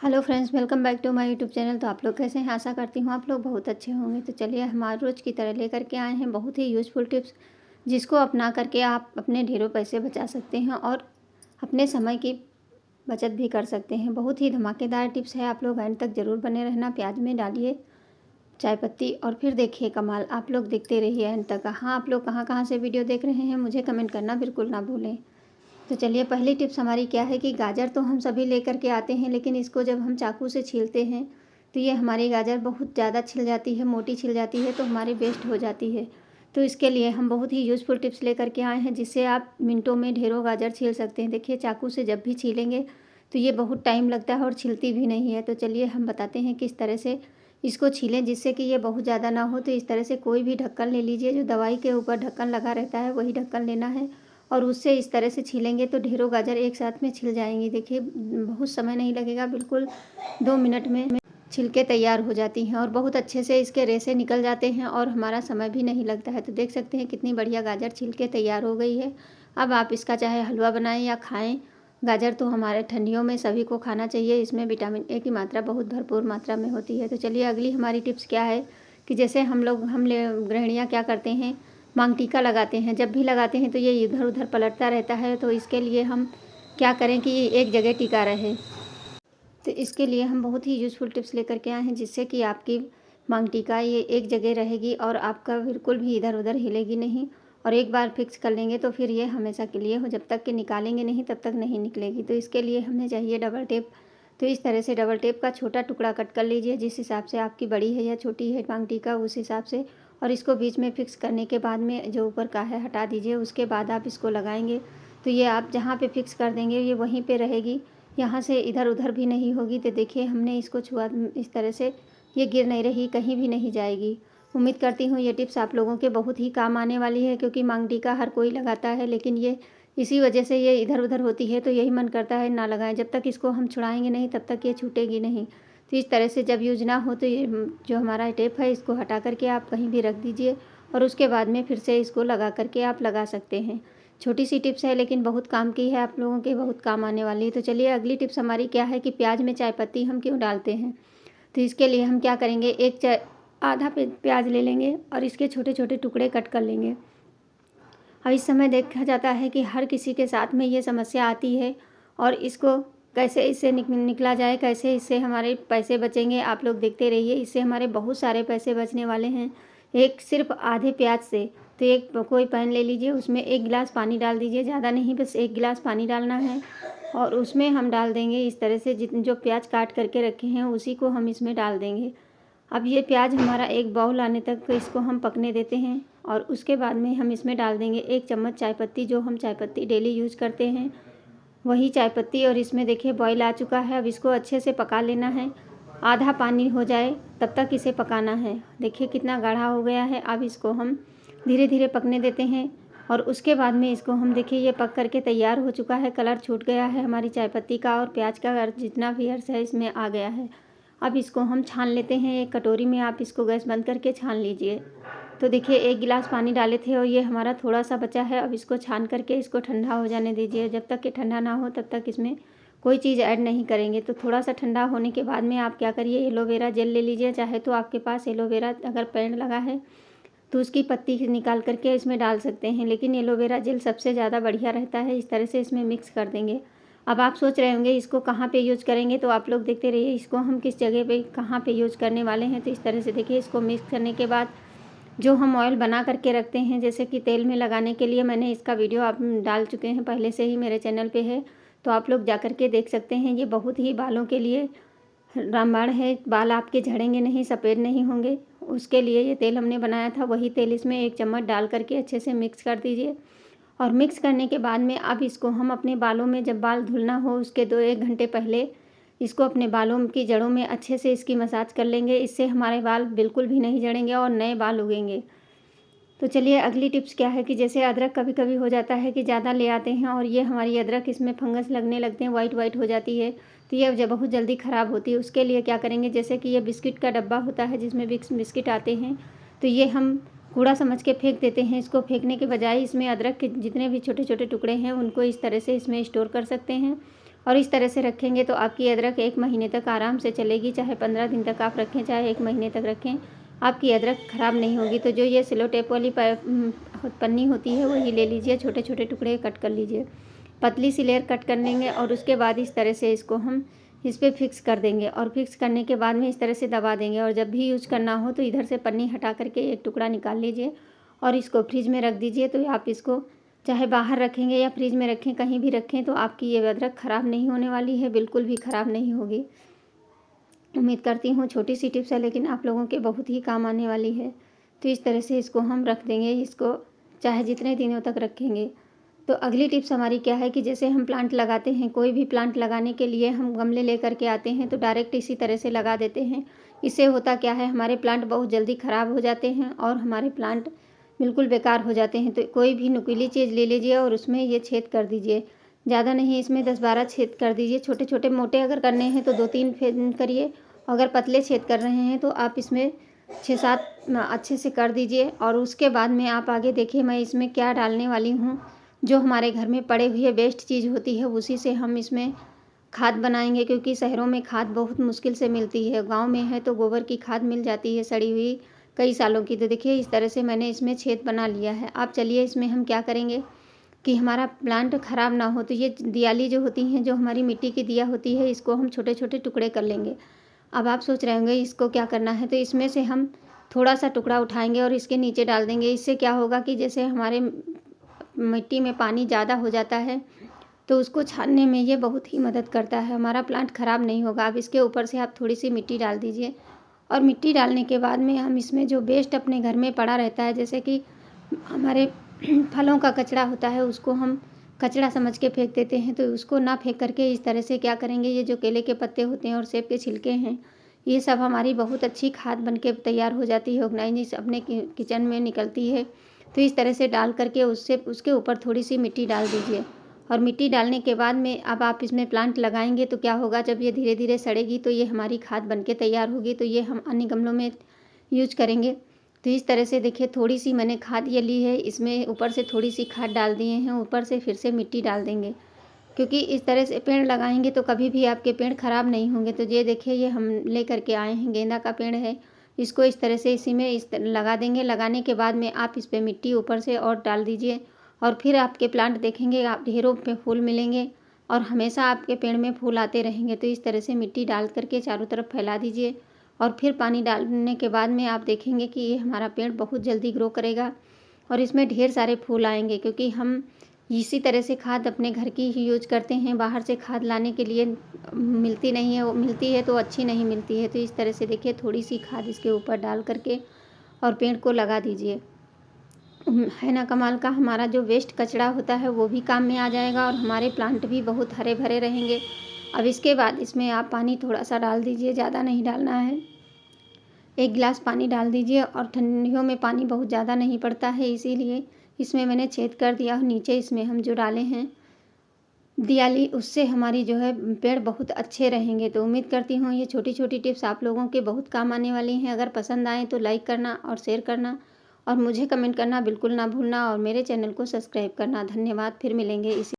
Hello friends, welcome back to my YouTube channel. तो आप लोग कैसे हैं? आशा करती हूँ आप लोग बहुत अच्छे होंगे। तो चलिए हम आज रोज़ की तरह लेकर के आए हैं बहुत ही यूज़फुल टिप्स, जिसको अपना करके आप अपने ढेरों पैसे बचा सकते हैं और अपने समय की बचत भी कर सकते हैं। बहुत ही धमाकेदार टिप्स है, आप लोग एंड तक ज़रूर बने रहना। प्याज में डालिए चाय पत्ती और फिर देखिए कमाल। आप लोग देखते रहिए एंड तक। हाँ, आप लोग कहाँ कहाँ से वीडियो देख रहे हैं मुझे कमेंट करना बिल्कुल ना भूलें। तो चलिए पहली टिप्स हमारी क्या है कि गाजर तो हम सभी लेकर के आते हैं, लेकिन इसको जब हम चाकू से छीलते हैं तो ये हमारी गाजर बहुत ज़्यादा छिल जाती है, मोटी छिल जाती है, तो हमारी वेस्ट हो जाती है। तो इसके लिए हम बहुत ही यूज़फुल टिप्स लेकर के आए हैं, जिससे आप मिनटों में ढेरों गाजर छील सकते हैं। देखिए चाकू से जब भी छीलेंगे तो ये बहुत टाइम लगता है और छिलती भी नहीं है। तो चलिए हम बताते हैं किस तरह से इसको छीलें जिससे कि ये बहुत ज़्यादा ना हो। तो इस तरह से कोई भी ढक्कन ले लीजिए, जो दवाई के ऊपर ढक्कन लगा रहता है वही ढक्कन लेना है और उससे इस तरह से छीलेंगे तो ढेरों गाजर एक साथ में छिल जाएंगी। देखिए बहुत समय नहीं लगेगा, बिल्कुल 2 मिनट में छिलके तैयार हो जाती हैं और बहुत अच्छे से इसके रेशे निकल जाते हैं और हमारा समय भी नहीं लगता है। तो देख सकते हैं कितनी बढ़िया गाजर छिलके तैयार हो गई है। अब आप इसका चाहे हलवा बनाएं या खाएं। गाजर तो हमारे ठंडियों में सभी को खाना चाहिए, इसमें विटामिन ए की मात्रा बहुत भरपूर मात्रा में होती है। तो चलिए अगली हमारी टिप्स क्या है कि जैसे गृहिणियाँ क्या करते हैं, मांग टीका लगाते हैं। जब भी लगाते हैं तो ये इधर उधर पलटता रहता है। तो इसके लिए हम क्या करें कि ये एक जगह टिका रहे। तो इसके लिए हम बहुत ही यूज़फुल टिप्स लेकर के आए हैं, जिससे कि आपकी मांग टीका ये एक जगह रहेगी और आपका बिल्कुल भी इधर उधर हिलेगी नहीं। और एक बार फिक्स कर लेंगे तो फिर ये हमेशा के लिए हो, जब तक कि निकालेंगे नहीं तब तक नहीं निकलेगी। तो इसके लिए हमें चाहिए डबल टेप। तो इस तरह से डबल टेप का छोटा टुकड़ा कट कर लीजिए, जिस हिसाब से आपकी बड़ी है या छोटी है मांग टीका उस हिसाब से। और इसको बीच में फिक्स करने के बाद में जो ऊपर का है हटा दीजिए। उसके बाद आप इसको लगाएंगे तो ये आप जहाँ पे फिक्स कर देंगे ये वहीं पे रहेगी, यहाँ से इधर उधर भी नहीं होगी। तो देखिए हमने इसको छुआ इस तरह से, ये गिर नहीं रही, कहीं भी नहीं जाएगी। उम्मीद करती हूँ ये टिप्स आप लोगों के बहुत ही काम आने वाली है, क्योंकि मांग टीका हर कोई लगाता है, लेकिन ये इसी वजह से ये इधर उधर होती है। तो यही मन करता है ना लगाएं। जब तक इसको हम छुड़ाएंगे नहीं तब तक ये छूटेगी नहीं। तो इस तरह से जब यूज ना हो तो ये जो हमारा टेप है इसको हटा करके आप कहीं भी रख दीजिए और उसके बाद में फिर से इसको लगा करके आप लगा सकते हैं। छोटी सी टिप्स है लेकिन बहुत काम की है, आप लोगों के बहुत काम आने वाली है। तो चलिए अगली टिप्स हमारी क्या है कि प्याज में चाय पत्ती हम क्यों डालते हैं। तो इसके लिए हम क्या करेंगे, आधा प्याज ले लेंगे और इसके छोटे छोटे टुकड़े कट कर लेंगे। अब इस समय देखा जाता है कि हर किसी के साथ में ये समस्या आती है और इसको कैसे इससे निकला जाए, कैसे इससे हमारे पैसे बचेंगे, आप लोग देखते रहिए। इससे हमारे बहुत सारे पैसे बचने वाले हैं, एक सिर्फ आधे प्याज से। तो एक कोई पैन ले लीजिए, उसमें 1 गिलास पानी डाल दीजिए, ज़्यादा नहीं, बस 1 गिलास पानी डालना है। और उसमें हम डाल देंगे इस तरह से जितने जो प्याज काट करके रखे हैं उसी को हम इसमें डाल देंगे। अब ये प्याज हमारा एक बाउल आने तक इसको हम पकने देते हैं और उसके बाद में हम इसमें डाल देंगे 1 चम्मच चाय पत्ती, जो हम चाय पत्ती डेली यूज़ करते हैं वही चाय पत्ती। और इसमें देखिए बॉईल आ चुका है। अब इसको अच्छे से पका लेना है, आधा पानी हो जाए तब तक इसे पकाना है। देखिए कितना गाढ़ा हो गया है। अब इसको हम धीरे धीरे पकने देते हैं और उसके बाद में इसको हम देखिए ये पक करके तैयार हो चुका है। कलर छूट गया है हमारी चाय पत्ती का और प्याज का जितना भी अर्स है इसमें आ गया है। अब इसको हम छान लेते हैं एक कटोरी में। आप इसको गैस बंद करके छान लीजिए। तो देखिए 1 गिलास पानी डाले थे और ये हमारा थोड़ा सा बचा है। अब इसको छान करके इसको ठंडा हो जाने दीजिए। जब तक कि ठंडा ना हो तब तक इसमें कोई चीज़ ऐड नहीं करेंगे। तो थोड़ा सा ठंडा होने के बाद में आप क्या करिए, एलोवेरा जेल ले लीजिए। चाहे तो आपके पास एलोवेरा अगर पेड़ लगा है तो उसकी पत्ती निकाल करके इसमें डाल सकते हैं, लेकिन एलोवेरा जेल सबसे ज़्यादा बढ़िया रहता है। इस तरह से इसमें मिक्स कर देंगे। अब आप सोच रहे होंगे इसको कहाँ पे यूज़ करेंगे, तो आप लोग देखते रहिए इसको हम किस जगह पे कहाँ पे यूज़ करने वाले हैं। तो इस तरह से देखिए इसको मिक्स करने के बाद जो हम ऑयल बना करके रखते हैं, जैसे कि तेल में लगाने के लिए, मैंने इसका वीडियो आप डाल चुके हैं पहले से ही, मेरे चैनल पे है, तो आप लोग जा कर के देख सकते हैं। ये बहुत ही बालों के लिए रामबाण है, बाल आपके झड़ेंगे नहीं, सफ़ेद नहीं होंगे। उसके लिए ये तेल हमने बनाया था, वही तेल इसमें 1 चम्मच डाल करके अच्छे से मिक्स कर दीजिए। और मिक्स करने के बाद में अब इसको हम अपने बालों में, जब बाल धुलना हो उसके 1 घंटे पहले इसको अपने बालों की जड़ों में अच्छे से इसकी मसाज कर लेंगे। इससे हमारे बाल बिल्कुल भी नहीं झड़ेंगे और नए बाल उगेंगे। तो चलिए अगली टिप्स क्या है कि जैसे अदरक कभी कभी हो जाता है कि ज़्यादा ले आते हैं और ये हमारी अदरक इसमें फंगस लगने लगते हैं, वाइट वाइट हो जाती है, तो ये जब बहुत जल्दी ख़राब होती है। उसके लिए क्या करेंगे, जैसे कि ये बिस्किट का डब्बा होता है जिसमें बिस्किट आते हैं, तो ये हम कूड़ा समझ के फेंक देते हैं। इसको फेंकने के बजाय इसमें अदरक के जितने भी छोटे छोटे टुकड़े हैं उनको इस तरह से इसमें स्टोर कर सकते हैं और इस तरह से रखेंगे तो आपकी अदरक 1 महीने तक आराम से चलेगी। चाहे 15 दिन तक आप रखें, चाहे 1 महीने तक रखें, आपकी अदरक ख़राब नहीं होगी। तो जो ये सेलो टेप वाली पन्नी होती है वही ले लीजिए, छोटे छोटे टुकड़े कट कर लीजिए, पतली सी लेयर कट कर लेंगे और उसके बाद इस तरह से इसको हम इस पर फिक्स कर देंगे। और फिक्स करने के बाद में इस तरह से दबा देंगे। और जब भी यूज करना हो तो इधर से पन्नी हटा करके एक टुकड़ा निकाल लीजिए और इसको फ्रिज में रख दीजिए। तो आप इसको चाहे बाहर रखेंगे या फ्रिज में रखें, कहीं भी रखें, तो आपकी ये अदरक ख़राब नहीं होने वाली है, बिल्कुल भी ख़राब नहीं होगी। उम्मीद करती हूँ छोटी सी टिप्स है लेकिन आप लोगों के बहुत ही काम आने वाली है। तो इस तरह से इसको हम रख देंगे, इसको चाहे जितने दिनों तक रखेंगे। तो अगली टिप्स हमारी क्या है कि जैसे हम प्लांट लगाते हैं, कोई भी प्लांट लगाने के लिए हम गमले लेकर के आते हैं तो डायरेक्ट इसी तरह से लगा देते हैं। इससे होता क्या है, हमारे प्लांट बहुत जल्दी ख़राब हो जाते हैं और हमारे प्लांट बिल्कुल बेकार हो जाते हैं। तो कोई भी नुकीली चीज़ ले लीजिए और उसमें ये छेद कर दीजिए, ज़्यादा नहीं, इसमें 10-12 छेद कर दीजिए। छोटे छोटे मोटे अगर करने हैं तो 2-3 करिए, अगर पतले छेद कर रहे हैं तो आप इसमें 6-7 अच्छे से कर दीजिए। और उसके बाद में आप आगे देखिए मैं इसमें क्या डालने वाली हूँ। जो हमारे घर में पड़े हुए वेस्ट चीज़ होती है उसी से हम इसमें खाद बनाएंगे, क्योंकि शहरों में खाद बहुत मुश्किल से मिलती है। गांव में है तो गोबर की खाद मिल जाती है सड़ी हुई कई सालों की। तो देखिए इस तरह से मैंने इसमें छेद बना लिया है। आप चलिए इसमें हम क्या करेंगे कि हमारा प्लांट ख़राब ना हो, तो ये दियाली जो होती हैं, जो हमारी मिट्टी की दिया होती है, इसको हम छोटे छोटे टुकड़े कर लेंगे। अब आप सोच रहे होंगे इसको क्या करना है, तो इसमें से हम थोड़ा सा टुकड़ा उठाएंगे और इसके नीचे डाल देंगे। इससे क्या होगा कि जैसे हमारे मिट्टी में पानी ज़्यादा हो जाता है तो उसको छानने में ये बहुत ही मदद करता है, हमारा प्लांट ख़राब नहीं होगा। अब इसके ऊपर से आप थोड़ी सी मिट्टी डाल दीजिए और मिट्टी डालने के बाद में हम इसमें जो वेस्ट अपने घर में पड़ा रहता है, जैसे कि हमारे फलों का कचरा होता है, उसको हम कचरा समझ के फेंक देते हैं। तो उसको ना फेंक करके इस तरह से क्या करेंगे, ये जो केले के पत्ते होते हैं और सेब के छिलके हैं, ये सब हमारी बहुत अच्छी खाद बन के तैयार हो जाती है, ऑर्गेनाइज अपने किचन में निकलती है। तो इस तरह से डाल करके उससे उसके ऊपर थोड़ी सी मिट्टी डाल दीजिए। और मिट्टी डालने के बाद में अब आप इसमें प्लांट लगाएंगे तो क्या होगा, जब ये धीरे धीरे सड़ेगी तो ये हमारी खाद बन के तैयार होगी। तो ये हम अन्य गमलों में यूज करेंगे। तो इस तरह से देखिए थोड़ी सी मैंने खाद ये ली है, इसमें ऊपर से थोड़ी सी खाद डाल दिए हैं, ऊपर से फिर से मिट्टी डाल देंगे, क्योंकि इस तरह से पेड़ लगाएंगे तो कभी भी आपके पेड़ ख़राब नहीं होंगे। तो ये देखिए ये हम ले करके आए हैं, गेंदा का पेड़ है, इसको इस तरह से इसी में लगा देंगे। लगाने के बाद में आप इस पर मिट्टी ऊपर से और डाल दीजिए और फिर आपके प्लांट देखेंगे आप ढेरों पे फूल मिलेंगे और हमेशा आपके पेड़ में फूल आते रहेंगे। तो इस तरह से मिट्टी डाल करके चारों तरफ फैला दीजिए और फिर पानी डालने के बाद में आप देखेंगे कि ये हमारा पेड़ बहुत जल्दी ग्रो करेगा और इसमें ढेर सारे फूल आएंगे, क्योंकि हम इसी तरह से खाद अपने घर की ही यूज करते हैं। बाहर से खाद लाने के लिए मिलती नहीं है, वो मिलती है तो अच्छी नहीं मिलती है। तो इस तरह से देखिए थोड़ी सी खाद इसके ऊपर डाल करके और पेड़ को लगा दीजिए। है ना कमाल का, हमारा जो वेस्ट कचरा होता है वो भी काम में आ जाएगा और हमारे प्लांट भी बहुत हरे भरे रहेंगे। अब इसके बाद इसमें आप पानी थोड़ा सा डाल दीजिए, ज़्यादा नहीं डालना है, 1 गिलास पानी डाल दीजिए। और ठंडियों में पानी बहुत ज़्यादा नहीं पड़ता है, इसीलिए इसमें मैंने छेद कर दिया और नीचे इसमें हम जो डाले हैं दियाली, उससे हमारी जो है पेड़ बहुत अच्छे रहेंगे। तो उम्मीद करती हूँ ये छोटी छोटी टिप्स आप लोगों के बहुत काम आने वाली हैं। अगर पसंद आए तो लाइक करना और शेयर करना और मुझे कमेंट करना बिल्कुल ना भूलना और मेरे चैनल को सब्सक्राइब करना। धन्यवाद, फिर मिलेंगे इसी